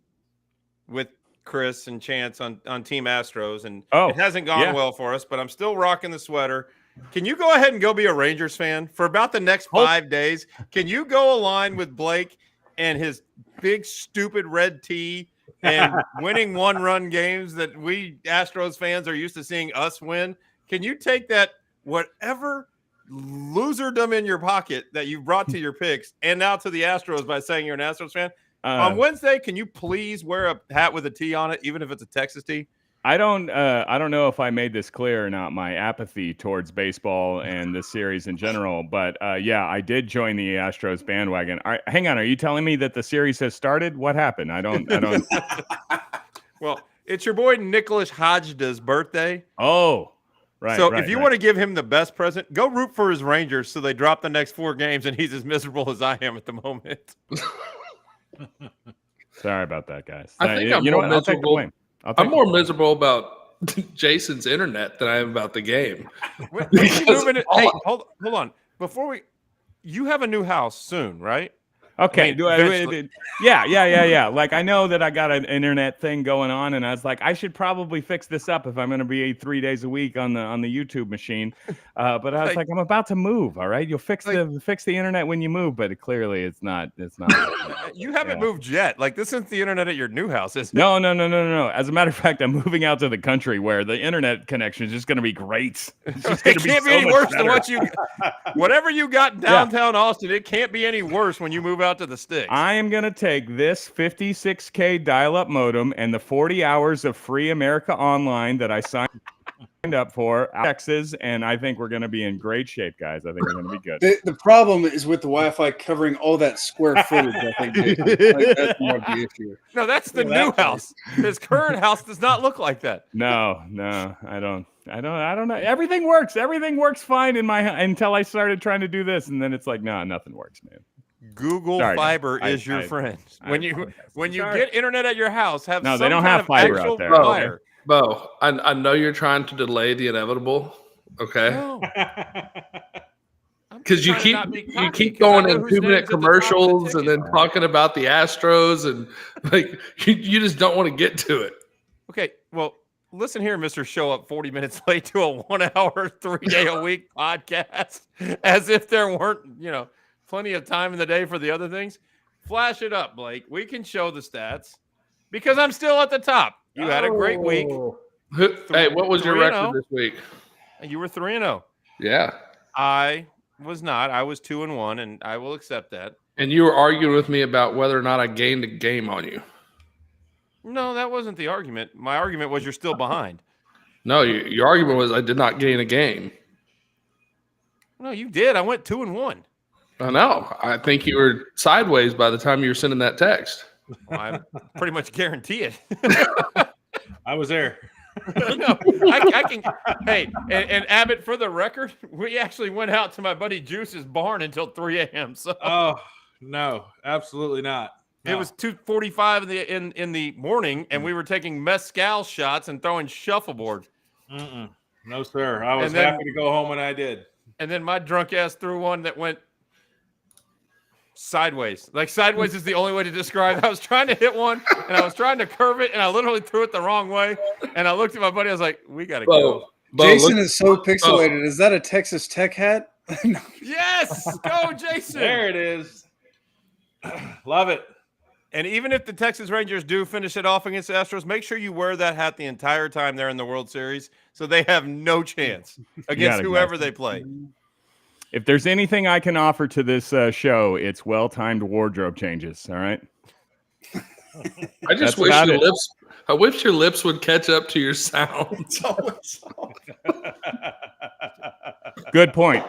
with Chris and Chance on Team Astros, and it hasn't gone well for us, but I'm still rocking the sweater. Can you go ahead and go be a Rangers fan for about the next 5 days? Can you go align with Blake and his big, stupid red tee and winning one-run games that we Astros fans are used to seeing us win? Can you take that whatever loserdom in your pocket that you brought to your picks and now to the Astros by saying you're an Astros fan? On Wednesday, can you please wear a hat with a T on it, even if it's a Texas tee? I don't know if I made this clear or not, my apathy towards baseball and the series in general, but I did join the Astros bandwagon. Hang on, are you telling me that the series has started? What happened? I don't. Well, it's your boy Nicholas Hodgeda's birthday. Oh, right. So if you want to give him the best present, go root for his Rangers so they drop the next 4 games and he's as miserable as I am at the moment. Sorry about that, guys. I think I'm more miserable. I'm more miserable about Jason's internet than I am about the game. Hey, hold on. You have a new house soon, right? Okay. Yeah. Like, I know that I got an internet thing going on, and I was like, I should probably fix this up if I'm going to be 3 days a week on the YouTube machine. But I was like, I'm about to move. All right, you'll fix the internet when you move, but clearly it's not. You haven't moved yet. Like, this isn't the internet at your new house, is it? No. As a matter of fact, I'm moving out to the country where the internet connection is just going to be great. It can't be any worse than whatever you got in downtown Austin. It can't be any worse when you move out to the sticks. I am going to take this 56K dial-up modem and the 40 hours of free America Online that I signed up for Texas, and I think we're going to be in great shape, guys. I think we're going to be good. The problem is with the Wi-Fi covering all that square footage. I think that's more of the issue. No, that's the new house. His current house does not look like that. No, I don't know. Everything works. Everything works fine in my until I started trying to do this, and then it's like, no, nothing works, man. Google Fiber is your friend. When you get internet at your house, they don't have fiber out there. Wire. Bo, I know you're trying to delay the inevitable, okay? Because you keep going in 2-minute commercials and then talking about the Astros, and like you just don't want to get to it. Okay, well, listen here, Mr. Show Up 40 minutes late to a 1 hour, 3-day-a-week podcast, as if there weren't, plenty of time in the day for the other things. Flash it up, Blake. We can show the stats because I'm still at the top. You had a great week. Hey, what was your record this week? You were 3-0. Yeah. I was not. I was 2-1, and I will accept that. And you were arguing with me about whether or not I gained a game on you. No, that wasn't the argument. My argument was you're still behind. No, your argument was I did not gain a game. No, you did. I went 2-1. I know. I think you were sideways by the time you were sending that text. Well, I pretty much guarantee it. I was there. No, I can. Hey, and Abbott, for the record, we actually went out to my buddy Juice's barn until 3 a.m. So, no, absolutely not. No. It was 2:45 in the morning, and we were taking mezcal shots and throwing shuffleboard. No, sir. I was happy to go home when I did. And then my drunk ass threw one that went sideways. Like, sideways is the only way to describe it. I was trying to hit one, and I was trying to curve it, and I literally threw it the wrong way. And I looked at my buddy. I was like, we got to go. Jason is so pixelated. Is that a Texas Tech hat? Yes! Go, Jason! There it is. Love it. And even if the Texas Rangers do finish it off against the Astros, make sure you wear that hat the entire time they're in the World Series so they have no chance against whoever they play. If there's anything I can offer to this show, it's well-timed wardrobe changes. All right. I just wish I wish your lips would catch up to your sound. It's always on. Good point.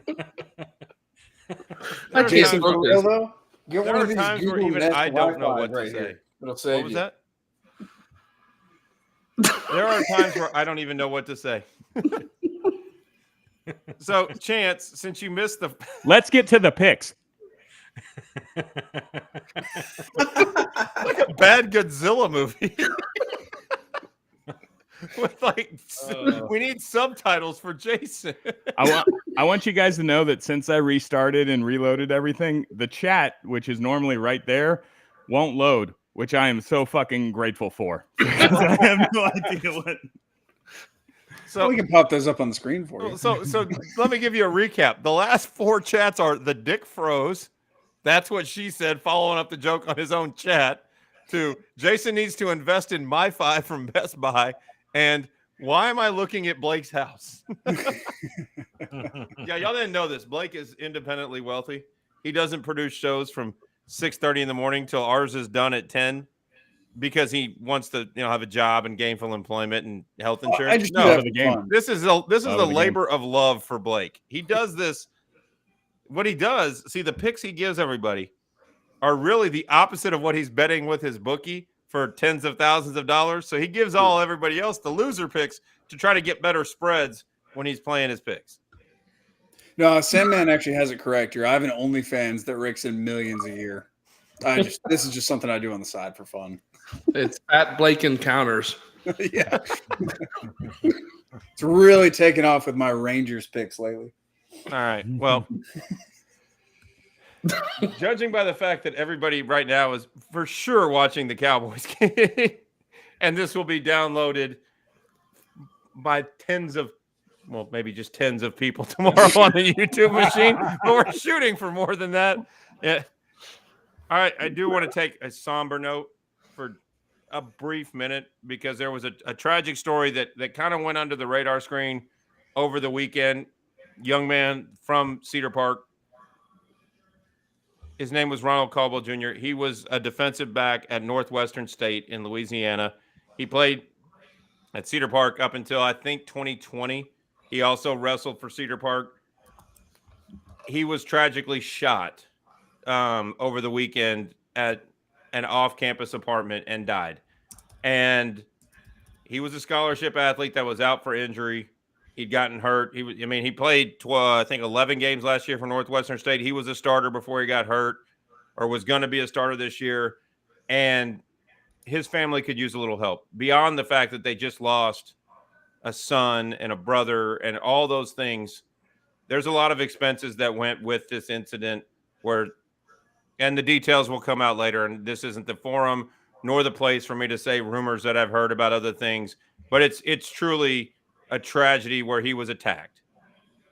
I There are can't Jason, times- for real though, get There one are of these times where Google even Nest I don't know Wi-Fi what to right say. here. It'll save What was you. that? There are times where I don't even know what to say. So, Chance, since you missed the Let's get to the picks. like a bad Godzilla movie. With we need subtitles for Jason. I want you guys to know that since I restarted and reloaded everything, the chat, which is normally right there, won't load, which I am so fucking grateful for. I have no idea what. So We can pop those up on the screen for you. So let me give you a recap. The last 4 chats are the Dick froze. That's what she said, following up the joke on his own chat. To Jason needs to invest in MiFi from Best Buy. And why am I looking at Blake's house? Yeah, y'all didn't know this. Blake is independently wealthy. He doesn't produce shows from 6:30 in the morning till ours is done at 10 because he wants to, have a job and gainful employment and health insurance. I just do No, that for the for game. fun. this is a Love the game. labor of love for Blake. He does this. What he does, see, the picks he gives everybody are really the opposite of what he's betting with his bookie for tens of thousands of dollars. So he gives everybody else the loser picks to try to get better spreads when he's playing his picks. No, Sandman actually has it correct here. I have an OnlyFans that rakes in millions a year. This is just something I do on the side for fun. It's at Blake Encounters. Yeah. It's really taken off with my Rangers picks lately. All right. Well, judging by the fact that everybody right now is for sure watching the Cowboys game, and this will be downloaded by maybe just tens of people tomorrow on the YouTube machine, but we're shooting for more than that. Yeah. All right. I do want to take a somber note for a brief minute because there was a tragic story that kind of went under the radar screen over the weekend. Young man from Cedar Park. His name was Ronald Caldwell Jr. He was a defensive back at Northwestern State in Louisiana. He played at Cedar Park up until, I think, 2020. He also wrestled for Cedar Park. He was tragically shot over the weekend at an off-campus apartment and died. And he was a scholarship athlete that was out for injury. He'd gotten hurt. He played, I think, 11 games last year for Northwestern State. He was a starter before he got hurt or was going to be a starter this year. And his family could use a little help beyond the fact that they just lost a son and a brother and all those things. There's a lot of expenses that went with this incident and the details will come out later. And this isn't the forum nor the place for me to say rumors that I've heard about other things, but it's truly a tragedy where he was attacked.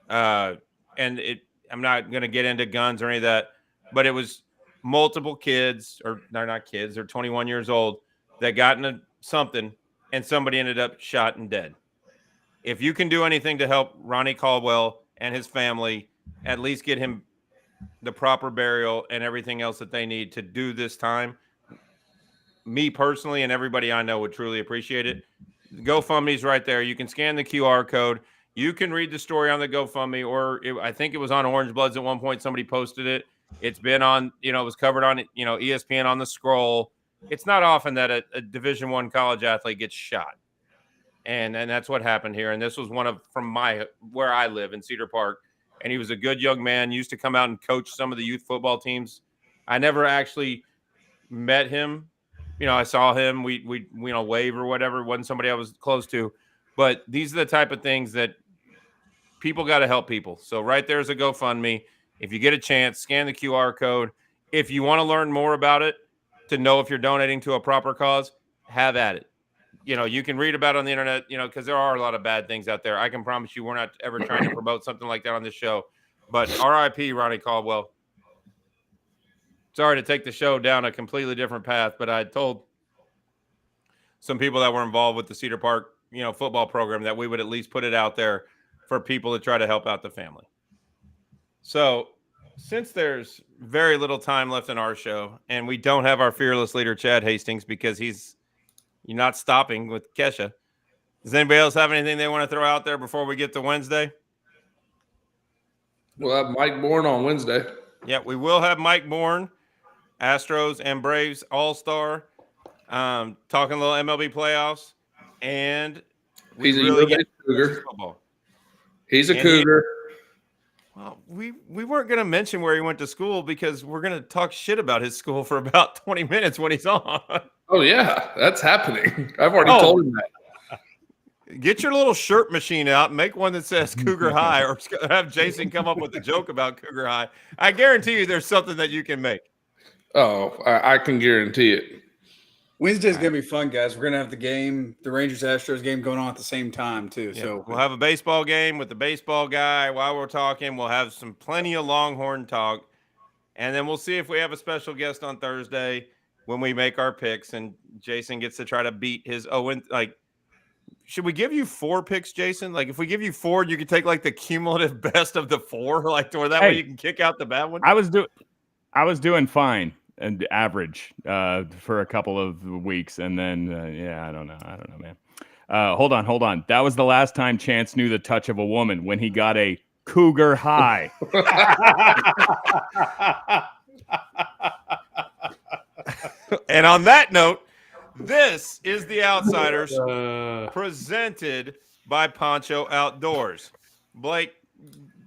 I'm not going to get into guns or any of that, but it was multiple kids, or they're not kids, they're 21 years old, that got into something and somebody ended up shot and dead. If you can do anything to help Ronnie Caldwell and his family, at least get him the proper burial and everything else that they need to do this time, me personally and everybody I know would truly appreciate it. GoFundMe's right there. You can scan the QR code. You can read the story on the GoFundMe, I think it was on Orange Bloods at one point. Somebody posted it. It's been on, it was covered on, ESPN on the scroll. It's not often that a Division I college athlete gets shot. And that's what happened here. And this was from where I live in Cedar Park. And he was a good young man, used to come out and coach some of the youth football teams. I never actually met him. I saw him, we wave or whatever. It wasn't somebody I was close to, but these are the type of things that people got to help people. So right there's a GoFundMe. If you get a chance, scan the QR code. If you want to learn more about it, to know if you're donating to a proper cause, have at it. You can read about it on the internet, because there are a lot of bad things out there. I can promise you we're not ever trying to promote something like that on this show. But RIP Ronnie Caldwell. Sorry to take the show down a completely different path, but I told some people that were involved with the Cedar Park, football program that we would at least put it out there for people to try to help out the family. So since there's very little time left in our show, and we don't have our fearless leader Chad Hastings because you're not stopping with Kesha. Does anybody else have anything they want to throw out there before we get to Wednesday? We'll have Mike Bourne on Wednesday. Yeah, we will have Mike Bourne, Astros and Braves All-Star, talking a little MLB playoffs, and He's a Cougar. football. He's a Cougar. Well, we weren't going to mention where he went to school because we're going to talk shit about his school for about 20 minutes when he's on. Oh, yeah, that's happening. I've already told him that. Get your little shirt machine out and make one that says Cougar High, or have Jason come up with a joke about Cougar High. I guarantee you there's something that you can make. Oh, I can guarantee it. Wednesday's gonna be fun, guys. We're gonna have the Rangers Astros game going on at the same time too. Yeah, so we'll have a baseball game with the baseball guy while we're talking. We'll have plenty of Longhorn talk, and then we'll see if we have a special guest on Thursday when we make our picks, and Jason gets to try to beat his Owen. Should we give you 4 picks, Jason? Like, if we give you 4, you could take like the cumulative best of the 4, or that way you can kick out the bad one. I was doing fine and average for a couple of weeks, and then I don't know, man. Hold on. That was the last time Chance knew the touch of a woman, when he got a Cougar High. And on that note, this is The Outsiders, presented by Poncho Outdoors. Blake,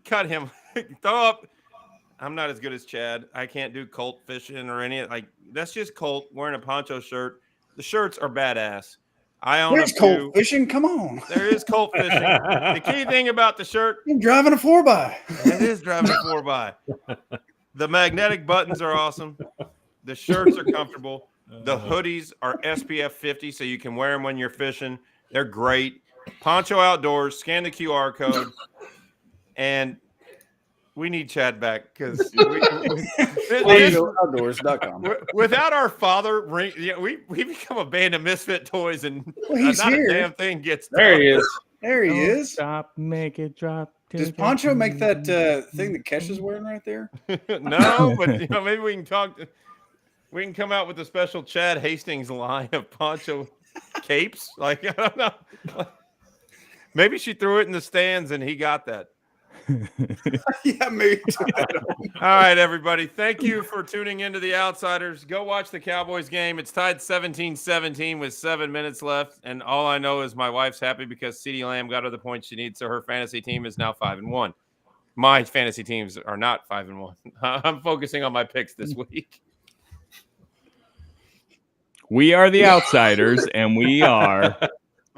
cut him. Throw up. I'm not as good as Chad. I can't do Colt fishing or any. That's just Colt wearing a poncho shirt. The shirts are badass. I own there's Colt fishing. Come on. There is Colt fishing. The key thing about the shirt. I'm driving a 4x. It is driving a 4x. The magnetic buttons are awesome. The shirts are comfortable. The hoodies are SPF 50, so you can wear them when you're fishing. They're great. Poncho Outdoors, scan the QR code, and we need Chad back because outdoors.com. Without our father, we become a band of misfit toys, and he's not here. a damn thing gets done. There he is. There he is. Stop, make it drop. Does Poncho make that thing that Kesha's wearing right there? No, but maybe we can talk. We can come out with a special Chad Hastings line of poncho capes. I don't know. Maybe she threw it in the stands and he got that. Yeah, maybe. All right, everybody. Thank you for tuning into The Outsiders. Go watch the Cowboys game. It's tied 17-17 with 7 minutes left. And all I know is my wife's happy because CeeDee Lamb got her the points she needs. So her fantasy team is now 5-1. My fantasy teams are not 5-1. I'm focusing on my picks this week. We are The Outsiders, and we are